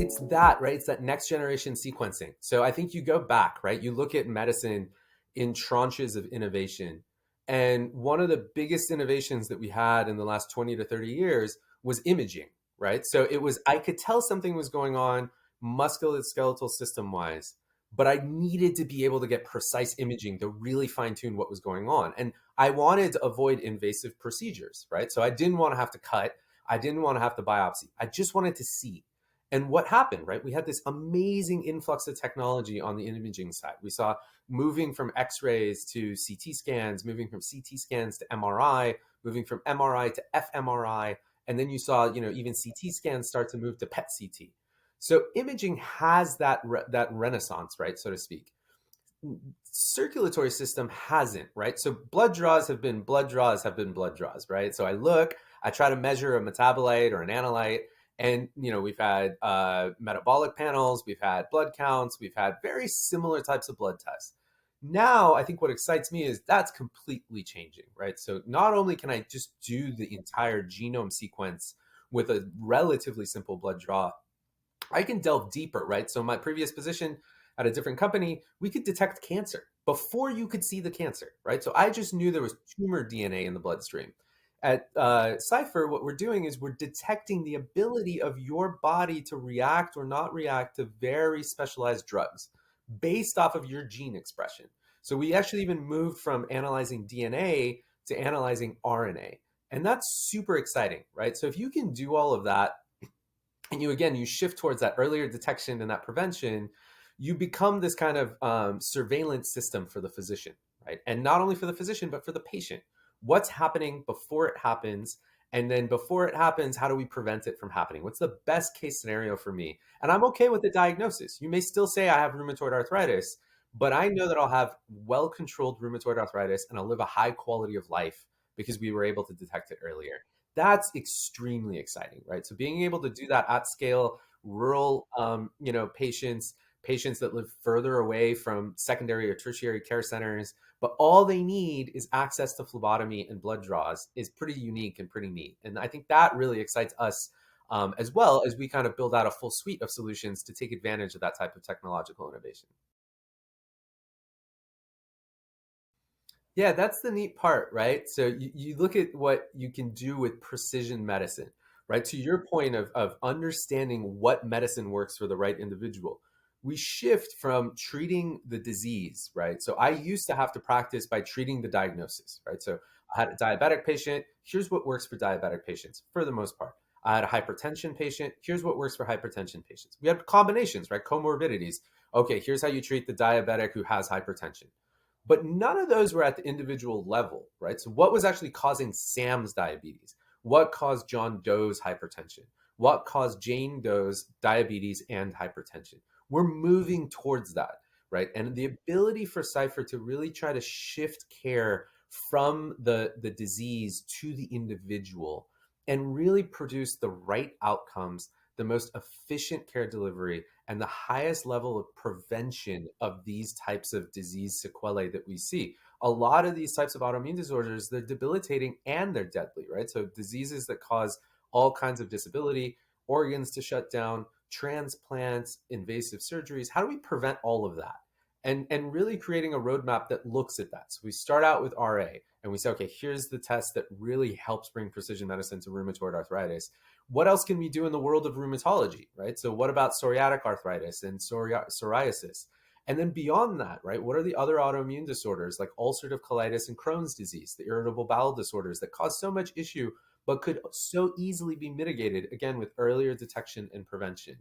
it's that, right? It's that next generation sequencing. So I think you go back, right? You look at medicine in tranches of innovation. And one of the biggest innovations that we had in the last 20 to 30 years was imaging, right? So it was, I could tell something was going on musculoskeletal system wise, but I needed to be able to get precise imaging to really fine tune what was going on. And I wanted to avoid invasive procedures, right? So I didn't want to have to cut. I didn't want to have to biopsy. I just wanted to see. And what happened, right? We had this amazing influx of technology on the imaging side. We saw moving from X-rays to CT scans, moving from CT scans to MRI, moving from MRI to fMRI, and then you saw, even CT scans start to move to PET CT. So imaging has that renaissance, right, so to speak. Circulatory system hasn't, right? So blood draws have been blood draws, right? So I try to measure a metabolite or an analyte, and we've had metabolic panels, we've had blood counts, we've had very similar types of blood tests. Now, I think what excites me is that's completely changing, right? So not only can I just do the entire genome sequence with a relatively simple blood draw, I can delve deeper, right? So my previous position at a different company, we could detect cancer before you could see the cancer, right? So I just knew there was tumor DNA in the bloodstream. At Scipher, what we're doing is we're detecting the ability of your body to react or not react to very specialized drugs based off of your gene expression. So we actually even moved from analyzing DNA to analyzing RNA. And that's super exciting, right? So if you can do all of that, and you shift towards that earlier detection and that prevention, you become this kind of surveillance system for the physician, right? And not only for the physician, but for the patient. What's happening before it happens? And then before it happens, how do we prevent it from happening? What's the best case scenario for me? And I'm okay with the diagnosis. You may still say I have rheumatoid arthritis, but I know that I'll have well-controlled rheumatoid arthritis and I'll live a high quality of life because we were able to detect it earlier. That's extremely exciting, right? So being able to do that at scale, rural, patients that live further away from secondary or tertiary care centers, but all they need is access to phlebotomy and blood draws is pretty unique and pretty neat. And I think that really excites us as well as we kind of build out a full suite of solutions to take advantage of that type of technological innovation. Yeah, that's the neat part, right? So you look at what you can do with precision medicine, right? To your point of understanding what medicine works for the right individual, we shift from treating the disease, right? So I used to have to practice by treating the diagnosis, right? So I had a diabetic patient. Here's what works for diabetic patients for the most part. I had a hypertension patient. Here's what works for hypertension patients. We had combinations, right? Comorbidities. Okay, here's how you treat the diabetic who has hypertension. But none of those were at the individual level, right? So what was actually causing Sam's diabetes? What caused John Doe's hypertension? What caused Jane Doe's diabetes and hypertension? We're moving towards that, right? And the ability for Scipher to really try to shift care from the disease to the individual and really produce the right outcomes, the most efficient care delivery, and the highest level of prevention of these types of disease sequelae that we see. A lot of these types of autoimmune disorders, they're debilitating and they're deadly, right? So diseases that cause all kinds of disability, organs to shut down, transplants, invasive surgeries. How do we prevent all of that? And really creating a roadmap that looks at that. So we start out with RA and we say, okay, here's the test that really helps bring precision medicine to rheumatoid arthritis. What else can we do in the world of rheumatology, right? So what about psoriatic arthritis and psoriasis? And then beyond that, right, what are the other autoimmune disorders like ulcerative colitis and Crohn's disease, the irritable bowel disorders that cause so much issue, but could so easily be mitigated, again, with earlier detection and prevention?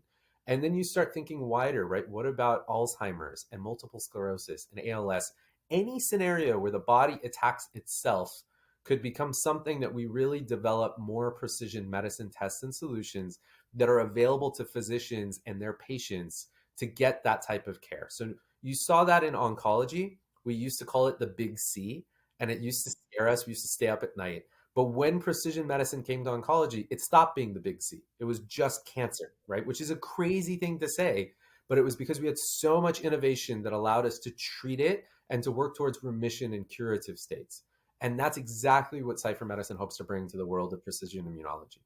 And then you start thinking wider, right? What about Alzheimer's and multiple sclerosis and ALS? Any scenario where the body attacks itself could become something that we really develop more precision medicine tests and solutions that are available to physicians and their patients to get that type of care. So you saw that in oncology. We used to call it the big C, and it used to scare us. We used to stay up at night. But when precision medicine came to oncology, it stopped being the big C. It was just cancer, right? Which is a crazy thing to say, but it was because we had so much innovation that allowed us to treat it and to work towards remission and curative states. And that's exactly what Scipher Medicine hopes to bring to the world of precision immunology.